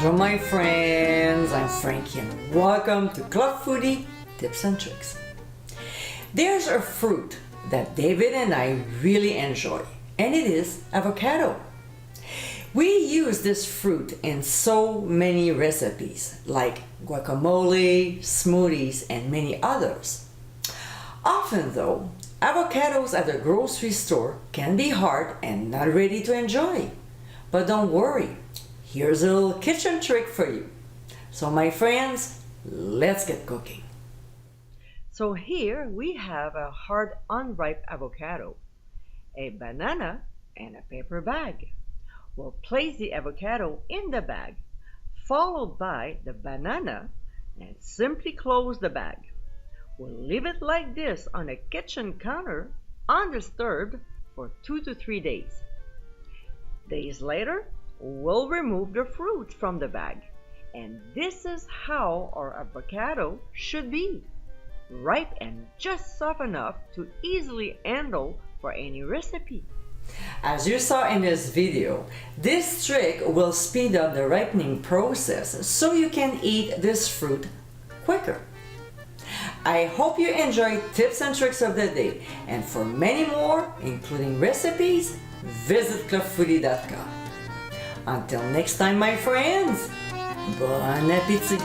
Bonjour my friends, I'm Frankie and welcome to Club Foodie Tips and Tricks. There's a fruit that David and I really enjoy, and it is avocado. We use this fruit in so many recipes like guacamole, smoothies, and many others. Often though, avocados at the grocery store can be hard and not ready to enjoy. But don't worry, here's a little kitchen trick for you. So my friends, let's get cooking. So here we have a hard unripe avocado, a banana, and a paper bag. We'll place the avocado in the bag, followed by the banana, and simply close the bag. We'll leave it like this on a kitchen counter, undisturbed, for 2 to 3 days. Days later, we'll remove the fruit from the bag. And this is how our avocado should be. Ripe and just soft enough to easily handle for any recipe. As you saw in this video, this trick will speed up the ripening process so you can eat this fruit quicker. I hope you enjoyed tips and tricks of the day, and for many more, including recipes, visit clubfoodie.com. Until next time, my friends, bon appétit!